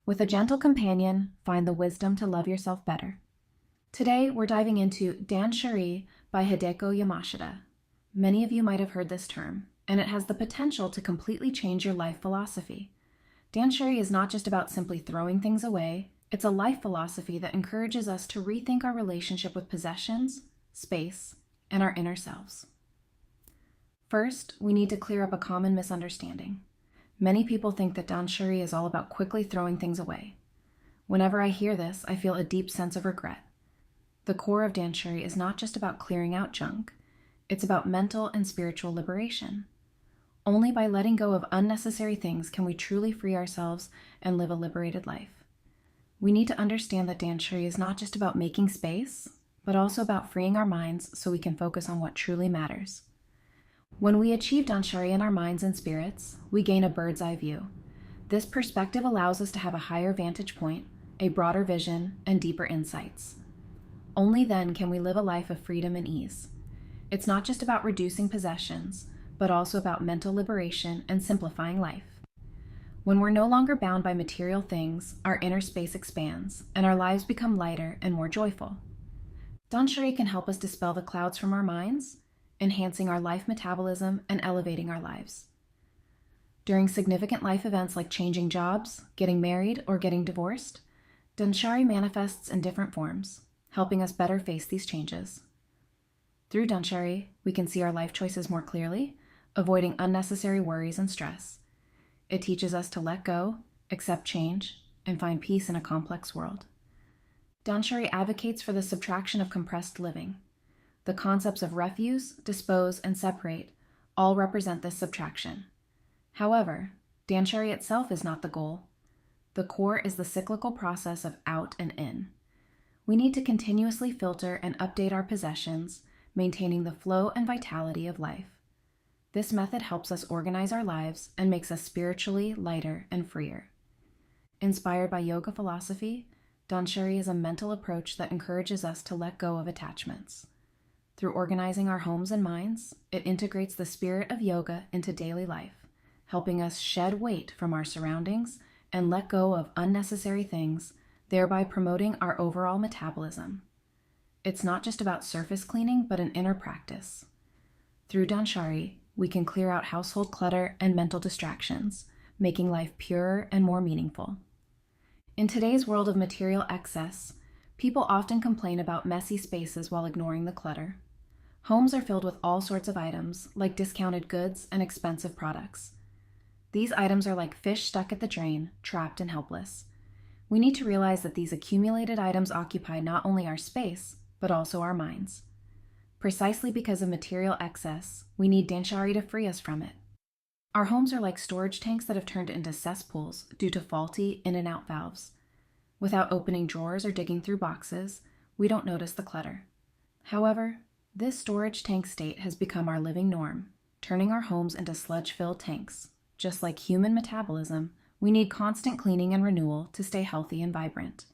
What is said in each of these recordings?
With a gentle companion, find the wisdom to love yourself better. Today, we're diving into Danshari by Hideko Yamashita. Many of you might have heard this term, and it has the potential to completely change your life philosophy. Danshari is not just about simply throwing things away, it's a life philosophy that encourages us to rethink our relationship with possessions, space, and our inner selves. First, we need to clear up a common misunderstanding. Many people think that Danshari is all about quickly throwing things away. Whenever I hear this, I feel a deep sense of regret. The core of Danshari is not just about clearing out junk, it's about mental and spiritual liberation. Only by letting go of unnecessary things can we truly free ourselves and live a liberated life. We need to understand that Danshari is not just about making space, but also about freeing our minds so we can focus on what truly matters. When we achieve Danshari in our minds and spirits, we gain a bird's eye view. This perspective allows us to have a higher vantage point, a broader vision, and deeper insights. Only then can we live a life of freedom and ease. It's not just about reducing possessions, but also about mental liberation and simplifying life. When we're no longer bound by material things, our inner space expands, and our lives become lighter and more joyful. Danshari can help us dispel the clouds from our minds, enhancing our life metabolism and elevating our lives. During significant life events like changing jobs, getting married, or getting divorced, Danshari manifests in different forms, helping us better face these changes. Through Danshari, we can see our life choices more clearly, avoiding unnecessary worries and stress. It teaches us to let go, accept change, and find peace in a complex world. Danshari advocates for the subtraction of compressed living. The concepts of refuse, dispose, and separate all represent this subtraction. However, Danshari itself is not the goal. The core is the cyclical process of out and in. We need to continuously filter and update our possessions, maintaining the flow and vitality of life. This method helps us organize our lives and makes us spiritually lighter and freer. Inspired by yoga philosophy, Danshari is a mental approach that encourages us to let go of attachments. Through organizing our homes and minds, it integrates the spirit of yoga into daily life, helping us shed weight from our surroundings and let go of unnecessary things, thereby promoting our overall metabolism. It's not just about surface cleaning, but an inner practice. Through Danshari, we can clear out household clutter and mental distractions, making life purer and more meaningful. In today's world of material excess, people often complain about messy spaces while ignoring the clutter. Homes are filled with all sorts of items, like discounted goods and expensive products. These items are like fish stuck at the drain, trapped and helpless. We need to realize that these accumulated items occupy not only our space, but also our minds. Precisely because of material excess, we need Danshari to free us from it. Our homes are like storage tanks that have turned into cesspools due to faulty in and out valves. Without opening drawers or digging through boxes, we don't notice the clutter. However, this storage tank state has become our living norm, turning our homes into sludge-filled tanks. Just like human metabolism, we need constant cleaning and renewal to stay healthy and vibrant.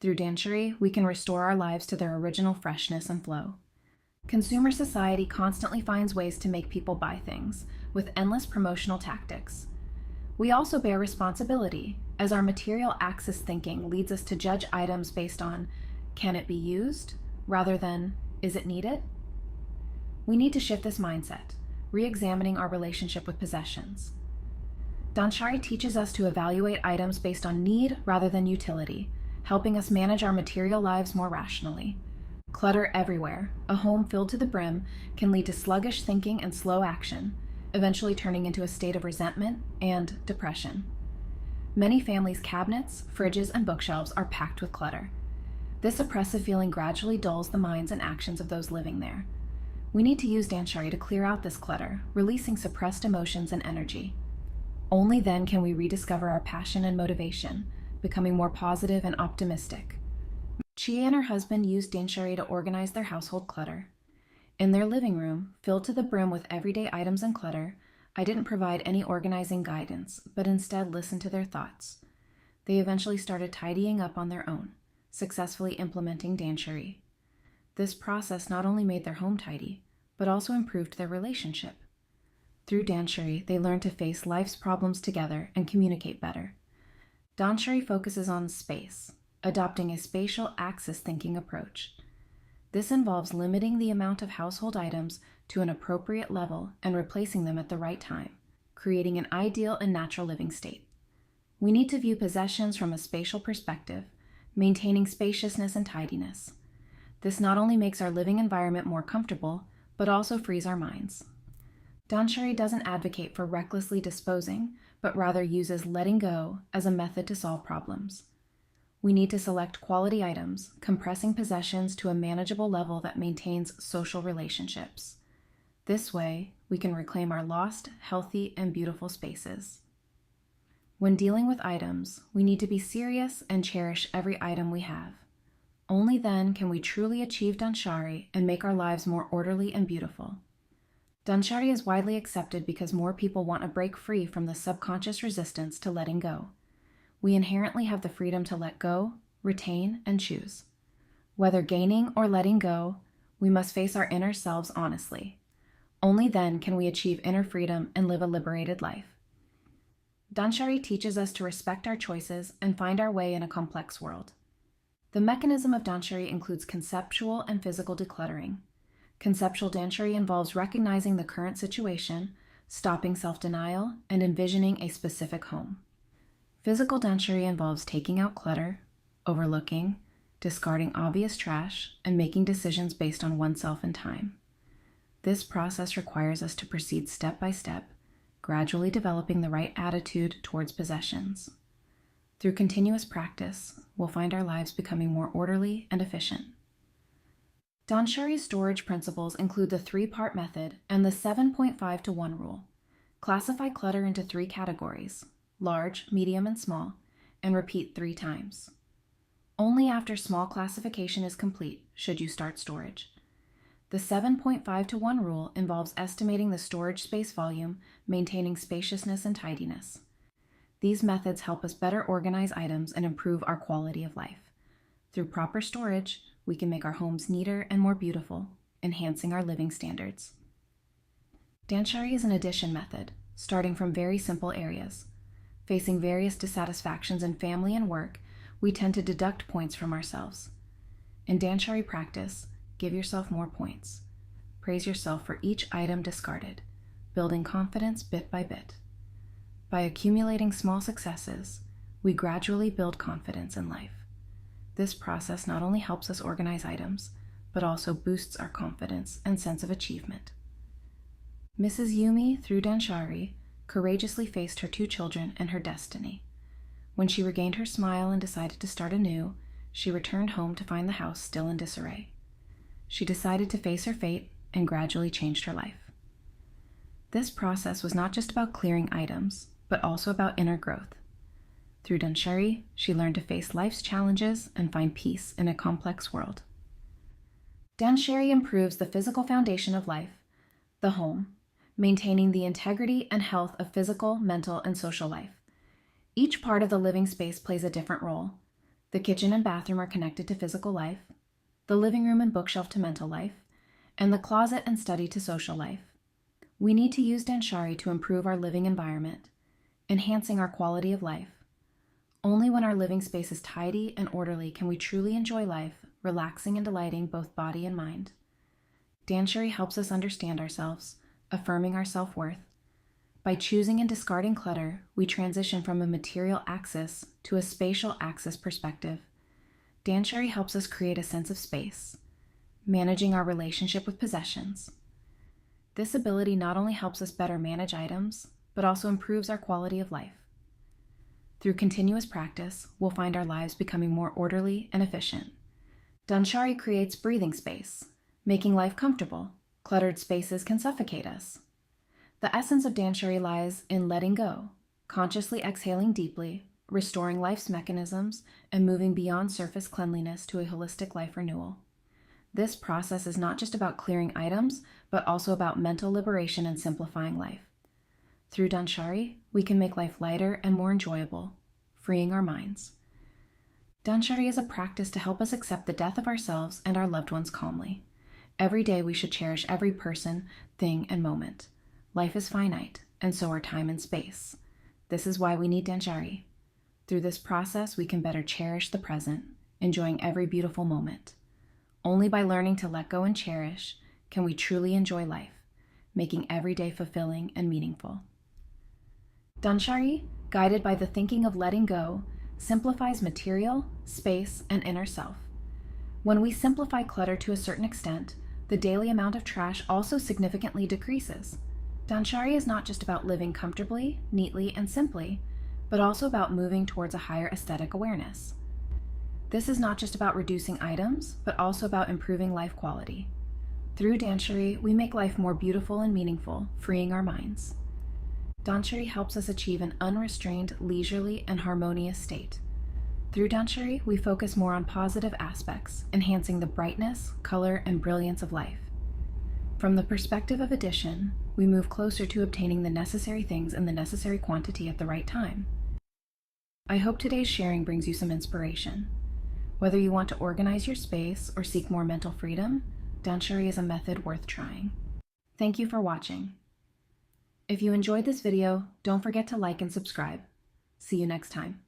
Through Danshari, we can restore our lives to their original freshness and flow. Consumer society constantly finds ways to make people buy things, with endless promotional tactics. We also bear responsibility, as our material axis thinking leads us to judge items based on, can it be used, rather than, is it needed? We need to shift this mindset, re-examining our relationship with possessions. Danshari teaches us to evaluate items based on need rather than utility, helping us manage our material lives more rationally. Clutter everywhere, a home filled to the brim, can lead to sluggish thinking and slow action, eventually turning into a state of resentment and depression. Many families' cabinets, fridges, and bookshelves are packed with clutter. This oppressive feeling gradually dulls the minds and actions of those living there. We need to use Danshari to clear out this clutter, releasing suppressed emotions and energy. Only then can we rediscover our passion and motivation, becoming more positive and optimistic. Chia and her husband used Danshari to organize their household clutter. In their living room, filled to the brim with everyday items and clutter, I didn't provide any organizing guidance, but instead listened to their thoughts. They eventually started tidying up on their own, successfully implementing Danshari. This process not only made their home tidy, but also improved their relationship. Through Danshari, they learned to face life's problems together and communicate better. Danshari focuses on space, adopting a spatial axis thinking approach. This involves limiting the amount of household items to an appropriate level and replacing them at the right time, creating an ideal and natural living state. We need to view possessions from a spatial perspective, maintaining spaciousness and tidiness. This not only makes our living environment more comfortable, but also frees our minds. Danshari doesn't advocate for recklessly disposing, but rather uses letting go as a method to solve problems. We need to select quality items, compressing possessions to a manageable level that maintains social relationships. This way, we can reclaim our lost, healthy, and beautiful spaces. When dealing with items, we need to be serious and cherish every item we have. Only then can we truly achieve Danshari and make our lives more orderly and beautiful. Danshari is widely accepted because more people want to break free from the subconscious resistance to letting go. We inherently have the freedom to let go, retain, and choose. Whether gaining or letting go, we must face our inner selves honestly. Only then can we achieve inner freedom and live a liberated life. Danshari teaches us to respect our choices and find our way in a complex world. The mechanism of Danshari includes conceptual and physical decluttering. Conceptual Danshari involves recognizing the current situation, stopping self-denial, and envisioning a specific home. Physical Danshari involves taking out clutter, overlooking, discarding obvious trash, and making decisions based on oneself and time. This process requires us to proceed step by step, gradually developing the right attitude towards possessions. Through continuous practice, we'll find our lives becoming more orderly and efficient. Danshari's storage principles include the 3-part method and the 7.5-to-1 rule. Classify clutter into 3 categories: large, medium, and small, and repeat 3 times. Only after small classification is complete should you start storage. The 7.5-to-1 rule involves estimating the storage space volume, maintaining spaciousness and tidiness. These methods help us better organize items and improve our quality of life. Through proper storage, we can make our homes neater and more beautiful, enhancing our living standards. Danshari is an addition method, starting from very simple areas. Facing various dissatisfactions in family and work, we tend to deduct points from ourselves. In Danshari practice, give yourself more points. Praise yourself for each item discarded, building confidence bit by bit. By accumulating small successes, we gradually build confidence in life. This process not only helps us organize items, but also boosts our confidence and sense of achievement. Mrs. Yumi, through Danshari, courageously faced her 2 children and her destiny. When she regained her smile and decided to start anew, she returned home to find the house still in disarray. She decided to face her fate and gradually changed her life. This process was not just about clearing items, but also about inner growth. Through Danshari, she learned to face life's challenges and find peace in a complex world. Danshari improves the physical foundation of life, the home, maintaining the integrity and health of physical, mental, and social life. Each part of the living space plays a different role. The kitchen and bathroom are connected to physical life, the living room and bookshelf to mental life, and the closet and study to social life. We need to use Danshari to improve our living environment, enhancing our quality of life. Only when our living space is tidy and orderly can we truly enjoy life, relaxing and delighting both body and mind. Danshari helps us understand ourselves, affirming our self-worth. By choosing and discarding clutter, we transition from a material axis to a spatial axis perspective. Danshari helps us create a sense of space, managing our relationship with possessions. This ability not only helps us better manage items, but also improves our quality of life. Through continuous practice, we'll find our lives becoming more orderly and efficient. Danshari creates breathing space, making life comfortable. Cluttered spaces can suffocate us. The essence of Danshari lies in letting go, consciously exhaling deeply, restoring life's mechanisms, and moving beyond surface cleanliness to a holistic life renewal. This process is not just about clearing items, but also about mental liberation and simplifying life. Through Danshari, we can make life lighter and more enjoyable, freeing our minds. Danshari is a practice to help us accept the death of ourselves and our loved ones calmly. Every day we should cherish every person, thing, and moment. Life is finite, and so are time and space. This is why we need Danshari. Through this process, we can better cherish the present, enjoying every beautiful moment. Only by learning to let go and cherish can we truly enjoy life, making every day fulfilling and meaningful. Danshari, guided by the thinking of letting go, simplifies material, space, and inner self. When we simplify clutter to a certain extent, the daily amount of trash also significantly decreases. Danshari is not just about living comfortably, neatly, and simply, but also about moving towards a higher aesthetic awareness. This is not just about reducing items, but also about improving life quality. Through Danshari, we make life more beautiful and meaningful, freeing our minds. Danshari helps us achieve an unrestrained, leisurely, and harmonious state. Through Danshari, we focus more on positive aspects, enhancing the brightness, color, and brilliance of life. From the perspective of addition, we move closer to obtaining the necessary things in the necessary quantity at the right time. I hope today's sharing brings you some inspiration. Whether you want to organize your space or seek more mental freedom, Danshari is a method worth trying. Thank you for watching. If you enjoyed this video, don't forget to like and subscribe. See you next time.